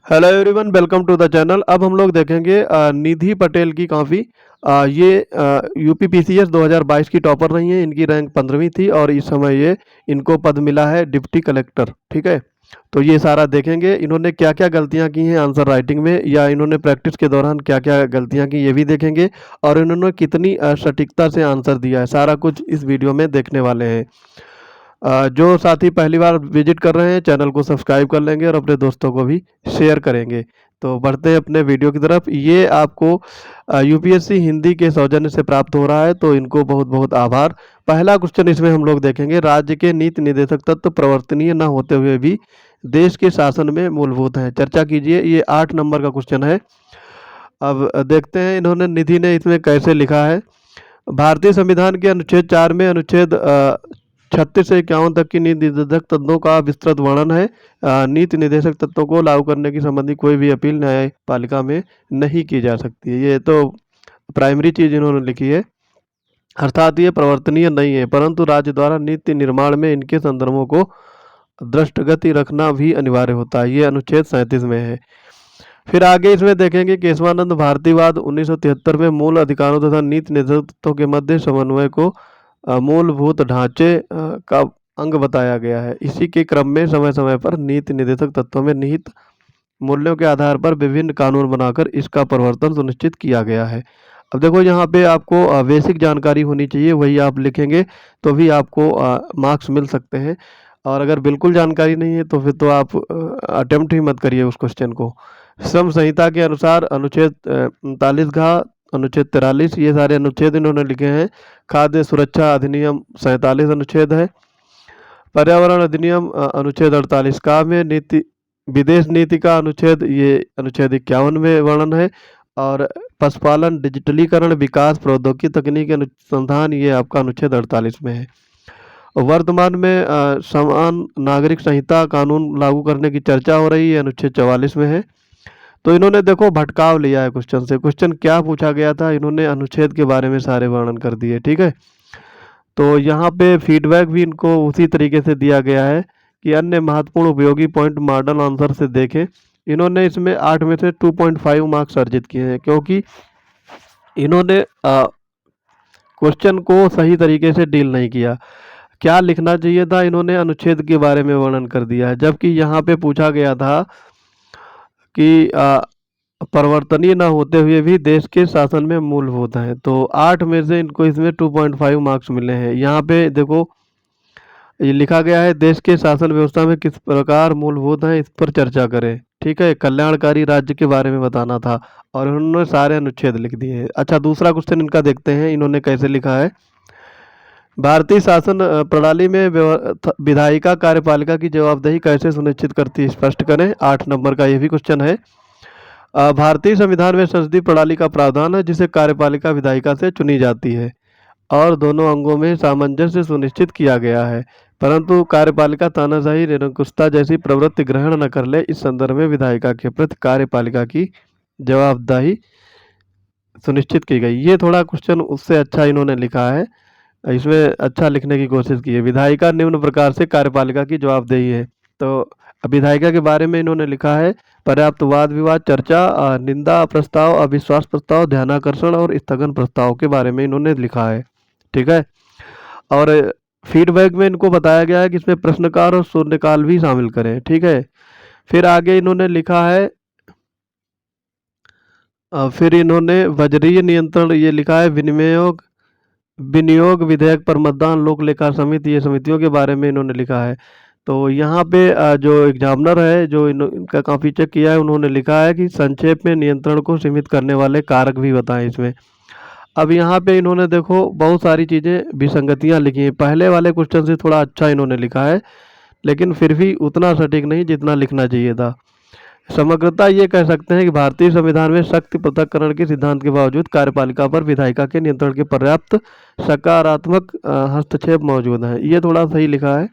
Hello everyone, welcome to the channel. अब हम लोग देखेंगे निधि पटेल की काफ़ी। ये यूपी पीसीएस 2022 की टॉपर रही हैं। इनकी रैंक 15वीं थी और इस समय ये इनको पद मिला है डिप्टी कलेक्टर। ठीक है, तो ये सारा देखेंगे इन्होंने क्या क्या गलतियां की हैं आंसर राइटिंग में, या इन्होंने प्रैक्टिस के दौरान क्या क्या गलतियां की ये भी देखेंगे, और इन्होंने कितनी सटीकता से आंसर दिया है, सारा कुछ इस वीडियो में देखने वाले हैं। जो साथी पहली बार विजिट कर रहे हैं चैनल को सब्सक्राइब कर लेंगे और अपने दोस्तों को भी शेयर करेंगे। तो बढ़ते हैं अपने वीडियो की तरफ। ये आपको यूपीएससी हिंदी के सौजन्य से प्राप्त हो रहा है, तो इनको बहुत बहुत आभार। पहला क्वेश्चन इसमें हम लोग देखेंगे, राज्य के नीति निर्देशक तत्व प्रवर्तनीय न होते हुए भी देश के शासन में मूलभूत हैं। चर्चा कीजिए। ये 8 नंबर का क्वेश्चन है। अब देखते हैं इन्होंने निधि ने इसमें कैसे लिखा है। भारतीय संविधान के अनुच्छेद 4 में अनुच्छेद 36 से 51 तक की नीति निर्देशक तत्वों का विस्तृत वर्णन है। नीति निर्देशक तत्वों को लागू करने की संबंधी कोई भी अपील न्यायपालिका में नहीं की जा सकती है। ये तो प्राइमरी चीज इन्होंने लिखी है, अर्थात ये प्रवर्तनीय नहीं है, परंतु राज्य द्वारा नीति निर्माण में इनके संदर्भों को दृष्टगति रखना भी अनिवार्य होता है। ये अनुच्छेद 37 में है। फिर आगे इसमें देखेंगे, केशवानंद भारतीयवाद 1973 में मूल अधिकारों तथा नीति निर्देशकों के मध्य समन्वय को मूलभूत ढांचे का अंग बताया गया है। इसी के क्रम में समय समय पर नीति निर्देशक तत्वों में निहित मूल्यों के आधार पर विभिन्न कानून बनाकर इसका प्रवर्तन सुनिश्चित किया गया है। अब देखो, यहाँ पे आपको बेसिक जानकारी होनी चाहिए, वही आप लिखेंगे तो भी आपको मार्क्स मिल सकते हैं। और अगर बिल्कुल जानकारी नहीं है तो फिर तो आप अटेम्प्ट ही मत करिए उस क्वेश्चन को। श्रम संहिता के अनुसार अनुच्छेद 39 घ, अनुच्छेद 43, ये सारे अनुच्छेद इन्होंने लिखे हैं। खाद्य सुरक्षा अधिनियम 47 अनुच्छेद है। पर्यावरण अधिनियम अनुच्छेद 48 का में नीति विदेश नीति का अनुच्छेद, ये अनुच्छेद 51 में वर्णन है। और पशुपालन डिजिटलीकरण विकास प्रौद्योगिकी तकनीकी अनुसंधान, ये आपका अनुच्छेद 48 में है। वर्तमान में समान नागरिक संहिता कानून लागू करने की चर्चा हो रही है, अनुच्छेद 44 में है। तो इन्होंने देखो भटकाव लिया है क्वेश्चन से। क्वेश्चन क्या पूछा गया था, इन्होंने अनुच्छेद के बारे में सारे वर्णन कर दिए। ठीक है, तो यहाँ पे फीडबैक भी इनको उसी तरीके से दिया गया है कि अन्य महत्वपूर्ण उपयोगी पॉइंट मॉडल आंसर से देखें। इन्होंने इसमें 8 में से 2.5 मार्क्स अर्जित किए हैं, क्योंकि इन्होंने क्वेश्चन को सही तरीके से डील नहीं किया। क्या लिखना चाहिए था, इन्होंने अनुच्छेद के बारे में वर्णन कर दिया है, जबकि यहाँ पे पूछा गया था कि परिवर्तनीय न होते हुए भी देश के शासन में मूलभूत हैं। तो 8 में से इनको इसमें 2.5 मार्क्स मिले हैं। यहाँ पे देखो ये लिखा गया है, देश के शासन व्यवस्था में किस प्रकार मूलभूत हैं इस पर चर्चा करें। ठीक है, कल्याणकारी राज्य के बारे में बताना था और उन्होंने सारे अनुच्छेद लिख दिए हैं। अच्छा, दूसरा क्वेश्चन इनका देखते हैं इन्होंने कैसे लिखा है। भारतीय शासन प्रणाली में विधायिका कार्यपालिका की जवाबदेही कैसे सुनिश्चित करती है, स्पष्ट करें। 8 नंबर का ये भी क्वेश्चन है। भारतीय संविधान में संसदीय प्रणाली का प्रावधान है जिसे कार्यपालिका विधायिका से चुनी जाती है और दोनों अंगों में सामंजस्य सुनिश्चित किया गया है, परंतु कार्यपालिका तानाशाही निरंकुशता जैसी प्रवृत्ति ग्रहण न कर ले। इस संदर्भ में विधायिका के प्रति कार्यपालिका की जवाबदेही सुनिश्चित की गई। ये थोड़ा क्वेश्चन उससे अच्छा इन्होंने लिखा है, इसमें अच्छा लिखने की कोशिश की है। विधायिका निम्न प्रकार से कार्यपालिका की जवाबदेही है। तो विधायिका के बारे में इन्होंने लिखा है, पर्याप्त वाद विवाद चर्चा, निंदा प्रस्ताव, अविश्वास प्रस्ताव, ध्यानाकर्षण और स्थगन प्रस्ताव के बारे में इन्होंने लिखा है। ठीक है, और फीडबैक में इनको बताया गया है कि इसमें प्रश्नकाल और शून्यकाल भी शामिल करें। ठीक है, फिर आगे इन्होंने लिखा है, फिर इन्होंने वजरीय नियंत्रण ये लिखा है, विनियोग विनियोग विधेयक पर मतदान, लोक लेखा समिति, ये समितियों के बारे में इन्होंने लिखा है। तो यहाँ पे जो एग्जामिनर है जो इनका काफ़ी चेक किया है, उन्होंने लिखा है कि संक्षेप में नियंत्रण को सीमित करने वाले कारक भी बताएं इसमें। अब यहाँ पे इन्होंने देखो बहुत सारी चीज़ें विसंगतियाँ लिखी हैं। पहले वाले क्वेश्चन से थोड़ा अच्छा इन्होंने लिखा है, लेकिन फिर भी उतना सटीक नहीं जितना लिखना चाहिए था। समग्रता ये कह सकते हैं कि भारतीय संविधान में शक्ति पृथक्करण के सिद्धांत के बावजूद कार्यपालिका पर विधायिका के नियंत्रण के पर्याप्त सकारात्मक हस्तक्षेप मौजूद हैं। ये थोड़ा सही लिखा है।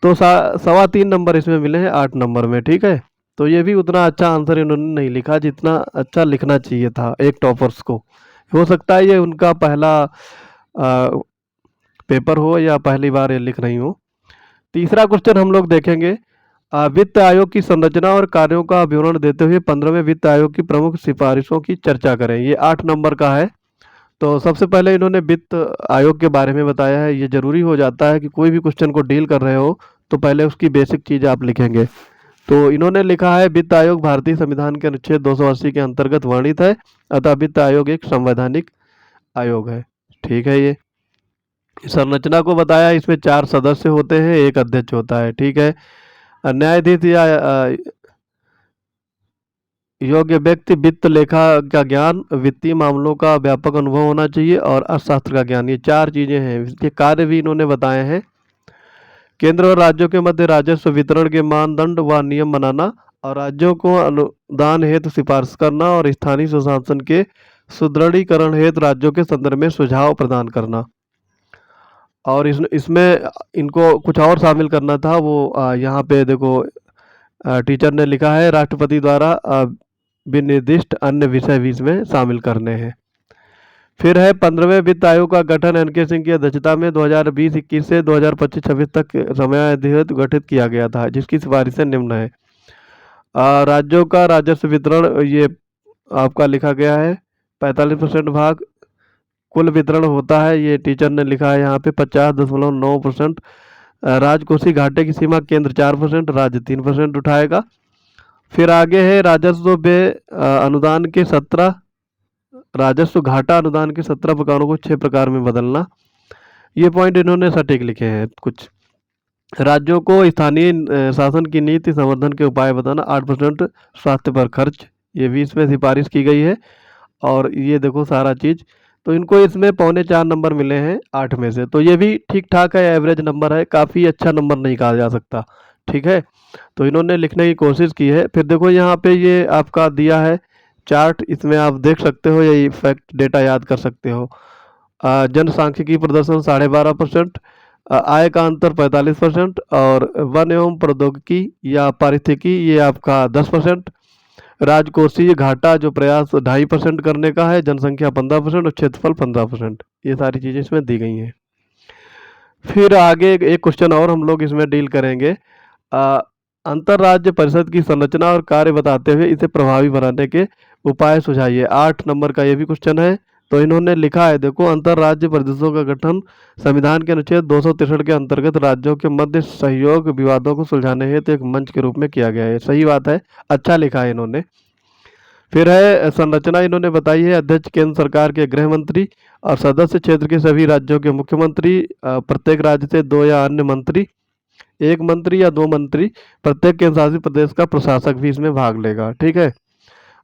तो 3.25 नंबर इसमें मिले हैं 8 नंबर में। ठीक है, तो ये भी उतना अच्छा आंसर इन्होंने नहीं लिखा जितना अच्छा लिखना चाहिए था एक टॉपर्स को। हो सकता है ये उनका पहला पेपर हो या पहली बार ये लिख रही हो। तीसरा क्वेश्चन हम लोग देखेंगे, वित्त आयोग की संरचना और कार्यों का विवरण देते हुए 15वें वित्त आयोग की प्रमुख सिफारिशों की चर्चा करें। ये 8 नंबर का है। तो सबसे पहले इन्होंने वित्त आयोग के बारे में बताया है। ये जरूरी हो जाता है कि कोई भी क्वेश्चन को डील कर रहे हो तो पहले उसकी बेसिक चीज़ आप लिखेंगे। तो इन्होंने लिखा है वित्त आयोग भारतीय संविधान के अनुच्छेद 280 के अंतर्गत वर्णित है, अतः वित्त आयोग एक संवैधानिक आयोग है। ठीक है। ये संरचना को बताया, इसमें 4 सदस्य होते हैं, एक अध्यक्ष होता है। ठीक है। न्यायाधीश या योग्य व्यक्ति, वित्त लेखा का ज्ञान, वित्तीय मामलों का व्यापक अनुभव होना चाहिए और अर्थशास्त्र का ज्ञान। ये 4 चीज़ें हैं। इसके कार्य भी इन्होंने बताए हैं। केंद्र और राज्यों के मध्य राजस्व वितरण के मानदंड व नियम बनाना और राज्यों को अनुदान हेतु सिफारिश करना और स्थानीय सुशासन के सुदृढ़ीकरण हेतु राज्यों के संदर्भ में सुझाव प्रदान करना। और इसमें इनको कुछ और शामिल करना था। वो यहाँ पे देखो टीचर ने लिखा है राष्ट्रपति द्वारा विनिर्दिष्ट अन्य विषय भी इसमें शामिल करने हैं। फिर है 15वें वित्त आयोग का गठन एन के सिंह की अध्यक्षता में 2020-21 से 2025-26 तक समयावधि हेतु गठित किया गया था, जिसकी सिफारिशें निम्न है। राज्यों का राजस्व वितरण ये आपका लिखा गया है 45% भाग कुल वितरण होता है। ये टीचर ने लिखा है यहाँ पे 50.9%। राजकोषीय घाटे की सीमा केंद्र 4%, राज्य 3% उठाएगा। फिर आगे है राजस्व व्यय अनुदान के 17 राजस्व घाटा अनुदान के 17 प्रकारों को 6 प्रकार में बदलना। ये पॉइंट इन्होंने सटीक लिखे हैं। कुछ राज्यों को स्थानीय शासन की नीति संवर्धन के उपाय बताना। 8% स्वास्थ्य पर खर्च, ये भी इसमें सिफारिश की गई है। और ये देखो सारा चीज़, तो इनको इसमें 4.25 नंबर मिले हैं 8 में से। तो ये भी ठीक ठाक है, एवरेज नंबर है, काफ़ी अच्छा नंबर नहीं कहा जा सकता। ठीक है। तो इन्होंने लिखने की कोशिश की है। फिर देखो यहाँ पे ये आपका दिया है चार्ट, इसमें आप देख सकते हो, ये फैक्ट डेटा याद कर सकते हो। जनसांख्यिकी प्रदर्शन 12.5%, आय का अंतर 45%, और वन एवं प्रौद्योगिकी या पारिस्थितिकी ये आपका 10%। राजकोषीय घाटा जो प्रयास 2.5% करने का है, जनसंख्या 15% और क्षेत्रफल 15%। ये सारी चीज़ें इसमें दी गई हैं। फिर आगे एक क्वेश्चन और हम लोग इसमें डील करेंगे। अंतर्राज्य परिषद की संरचना और कार्य बताते हुए इसे प्रभावी बनाने के उपाय सुझाइए। 8 नंबर का ये भी क्वेश्चन है। तो इन्होंने लिखा है देखो, अंतर्राज्य परिषदों का गठन संविधान के अनुच्छेद 263 के अंतर्गत राज्यों के मध्य सहयोग विवादों को सुलझाने हेतु एक मंच के रूप में किया गया है। सही बात है, अच्छा लिखा है इन्होंने। फिर है संरचना, इन्होंने बताई है अध्यक्ष केंद्र सरकार के गृह मंत्री और सदस्य क्षेत्र के सभी राज्यों के मुख्यमंत्री, प्रत्येक राज्य से 2 या अन्य मंत्री, 1 मंत्री या 2 मंत्री, प्रत्येक केंद्र शासित प्रदेश का प्रशासक भी इसमें भाग लेगा। ठीक है।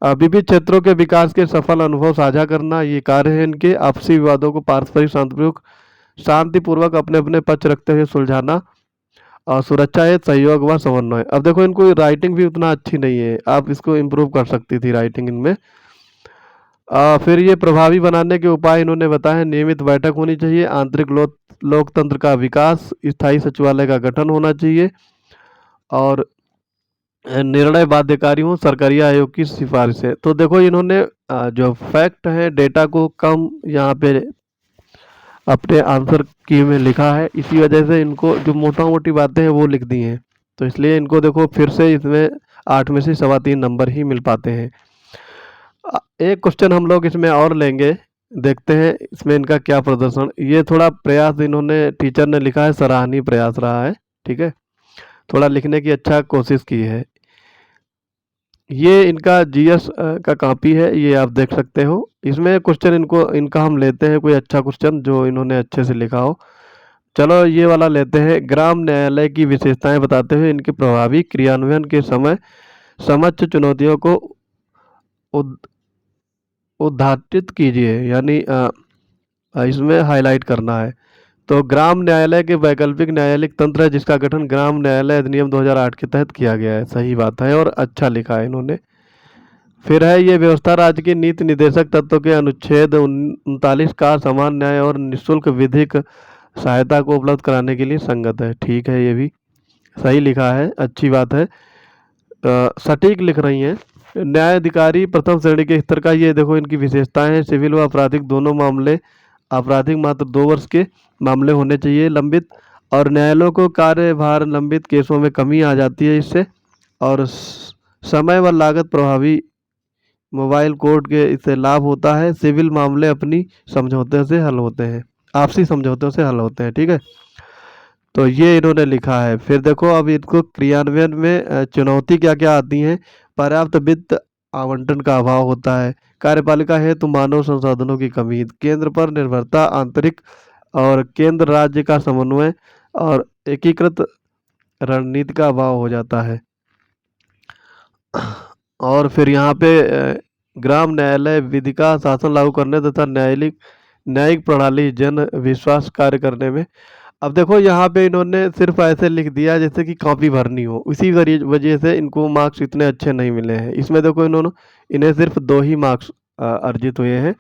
विभिन्न क्षेत्रों के विकास के सफल अनुभव साझा करना, ये कार्य है इनके। आपसी विवादों को पारस्परिक शांतिपूर्वक अपने अपने पक्ष रखते हुए सुलझाना और सुरक्षा है सहयोग व समन्वय। अब देखो इनको राइटिंग भी उतना अच्छी नहीं है, आप इसको इम्प्रूव कर सकती थी राइटिंग इनमें। फिर ये प्रभावी बनाने के उपाय इन्होंने बताए, नियमित बैठक होनी चाहिए, आंतरिक लोकतंत्र का विकास, स्थायी सचिवालय का गठन होना चाहिए, और निर्णय बाध्यकारी हो, सरकारी आयोग की सिफारिश है। तो देखो इन्होंने जो फैक्ट है डेटा को कम यहाँ पे अपने आंसर की में लिखा है, इसी वजह से इनको जो मोटा मोटी बातें हैं वो लिख दी हैं। तो इसलिए इनको देखो फिर से इसमें 8 में से 3.25 नंबर ही मिल पाते हैं। एक क्वेश्चन हम लोग इसमें और लेंगे, देखते हैं इसमें इनका क्या प्रदर्शन। ये थोड़ा प्रयास इन्होंने टीचर ने लिखा है, सराहनीय प्रयास रहा है। ठीक है, थोड़ा लिखने की अच्छा कोशिश की है। ये इनका जीएस का कॉपी है, ये आप देख सकते हो। इसमें क्वेश्चन इनका हम लेते हैं कोई अच्छा क्वेश्चन जो इन्होंने अच्छे से लिखा हो। चलो ये वाला लेते हैं। ग्राम न्यायालय की विशेषताएं बताते हुए इनके प्रभावी क्रियान्वयन के समय समक्ष चुनौतियों को उद्घाटित कीजिए, यानी इसमें हाईलाइट करना है। तो ग्राम न्यायालय के वैकल्पिक न्यायालयिक तंत्र है जिसका गठन ग्राम न्यायालय अधिनियम 2008 के तहत किया गया है। सही बात है और अच्छा लिखा है इन्होंने। फिर है ये व्यवस्था राज्य की नीति निर्देशक तत्व के अनुच्छेद 39 का समान न्याय और निःशुल्क विधिक सहायता को उपलब्ध कराने के लिए संगत है। ठीक है, ये भी सही लिखा है, अच्छी बात है, सटीक लिख रही हैं। न्यायाधिकारी प्रथम श्रेणी के स्तर का, ये देखो इनकी विशेषताएं हैं। सिविल व आपराधिक दोनों मामले, आपराधिक मात्र 2 वर्ष के मामले होने चाहिए लंबित, और न्यायालयों को कार्यभार लंबित केसों में कमी आ जाती है इससे। और समय व लागत प्रभावी मोबाइल कोर्ट के इससे लाभ होता है। सिविल मामले अपनी समझौते से हल होते हैं, आपसी समझौतों से हल होते हैं, ठीक है। तो ये इन्होंने लिखा है। फिर देखो अब इनको क्रियान्वयन में चुनौती क्या क्या आती हैं। पर्याप्त वित्त आवंटन का अभाव होता है। कार्यपालिका हेतु मानव संसाधनों की कमी, केंद्र पर निर्भरता, आंतरिक और केंद्र राज्य का समन्वय और एकीकृत रणनीति का अभाव हो जाता है। और फिर यहाँ पे ग्राम न्यायालय विधि का शासन लागू करने तथा न्यायिक प्रणाली जन विश्वास कार्य करने में। अब देखो यहाँ पे इन्होंने सिर्फ ऐसे लिख दिया जैसे कि कॉपी भरनी हो, इसी वजह से इनको मार्क्स इतने अच्छे नहीं मिले हैं। इसमें देखो इन्हें सिर्फ 2 ही मार्क्स अर्जित हुए हैं।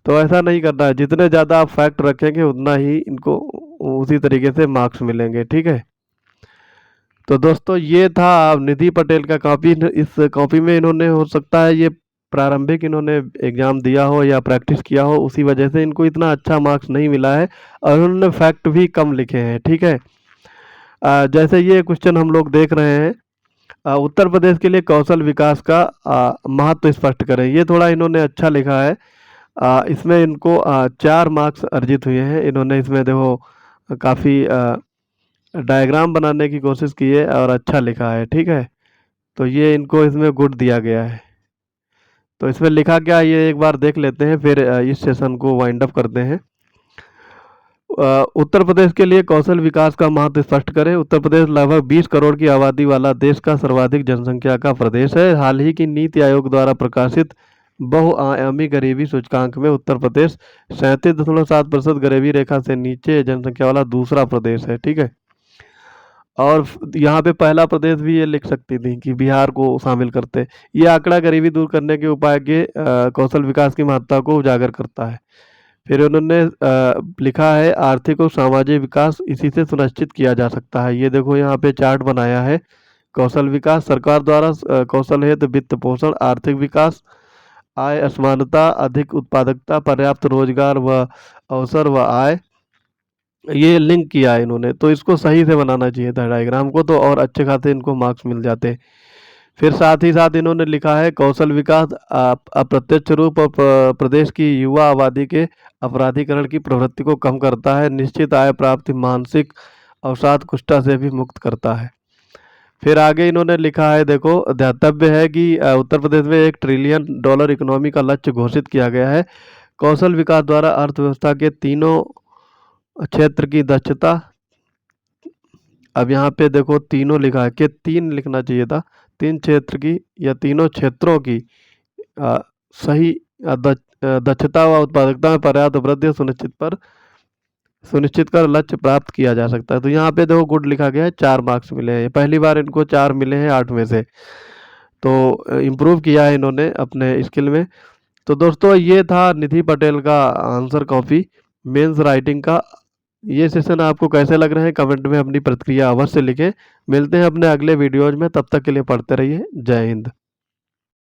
तो ऐसा नहीं करना है, जितने ज़्यादा आप फैक्ट रखेंगे उतना ही इनको उसी तरीके से मार्क्स मिलेंगे, ठीक है। तो दोस्तों ये था निधि पटेल का कॉपी। इस कॉपी में इन्होंने हो सकता है ये प्रारंभिक इन्होंने एग्ज़ाम दिया हो या प्रैक्टिस किया हो, उसी वजह से इनको इतना अच्छा मार्क्स नहीं मिला है और उन्होंने फैक्ट भी कम लिखे हैं, ठीक है। जैसे ये क्वेश्चन हम लोग देख रहे हैं, उत्तर प्रदेश के लिए कौशल विकास का महत्व स्पष्ट करें। ये थोड़ा इन्होंने अच्छा लिखा है। इसमें इनको 4 मार्क्स अर्जित हुए हैं। इन्होंने इसमें देखो काफ़ी डायग्राम बनाने की कोशिश की है और अच्छा लिखा है, ठीक है। तो ये इनको इसमें गुड दिया गया है। तो इसमें लिखा क्या ये एक बार देख लेते हैं, फिर इस सेशन को वाइंड अप करते हैं। उत्तर प्रदेश के लिए कौशल विकास का महत्व स्पष्ट करें। उत्तर प्रदेश लगभग 20 करोड़ की आबादी वाला देश का सर्वाधिक जनसंख्या का प्रदेश है। हाल ही की नीति आयोग द्वारा प्रकाशित बहुआयामी गरीबी सूचकांक में उत्तर प्रदेश 37.7% गरीबी रेखा से नीचे जनसंख्या वाला दूसरा प्रदेश है, ठीक है। और यहाँ पे पहला प्रदेश भी ये लिख सकती थी कि बिहार को शामिल करते। ये आंकड़ा गरीबी दूर करने के उपाय के कौशल विकास की महत्ता को उजागर करता है। फिर उन्होंने लिखा है आर्थिक और सामाजिक विकास इसी से सुनिश्चित किया जा सकता है। ये देखो यहाँ पे चार्ट बनाया है। कौशल विकास सरकार द्वारा कौशल हेतु वित्त पोषण, आर्थिक विकास, आय असमानता, अधिक उत्पादकता, पर्याप्त रोजगार व अवसर व आय, ये लिंक किया है इन्होंने। तो इसको सही से बनाना चाहिए था डायग्राम को, तो और अच्छे खासे इनको मार्क्स मिल जाते। फिर साथ ही साथ इन्होंने लिखा है कौशल विकास अप्रत्यक्ष रूप और प्रदेश की युवा आबादी के अपराधीकरण की प्रवृत्ति को कम करता है, निश्चित आय प्राप्ति, मानसिक अवसाद कुष्ठा से भी मुक्त करता है। फिर आगे इन्होंने लिखा है देखो ध्यातव्य है कि उत्तर प्रदेश में $1 ट्रिलियन इकोनॉमी का लक्ष्य घोषित किया गया है। कौशल विकास द्वारा अर्थव्यवस्था के तीनों क्षेत्र की दक्षता, अब यहाँ पे देखो तीनों लिखा है कि 3 लिखना चाहिए था, 3 क्षेत्र की या तीनों क्षेत्रों की सही दक्षता व उत्पादकता में पर्याप्त वृद्धि सुनिश्चित कर लक्ष्य प्राप्त किया जा सकता है। तो यहाँ पे देखो गुड लिखा गया है, 4 मार्क्स मिले हैं। पहली बार इनको 4 मिले हैं 8 में से, तो इम्प्रूव किया है इन्होंने अपने स्किल में। तो दोस्तों ये था निधि पटेल का आंसर कॉपी मेंस राइटिंग का। ये सेशन आपको कैसे लग रहे हैं कमेंट में अपनी प्रतिक्रिया अवश्य लिखें। मिलते हैं अपने अगले वीडियोज में, तब तक के लिए पढ़ते रहिए। जय हिंद।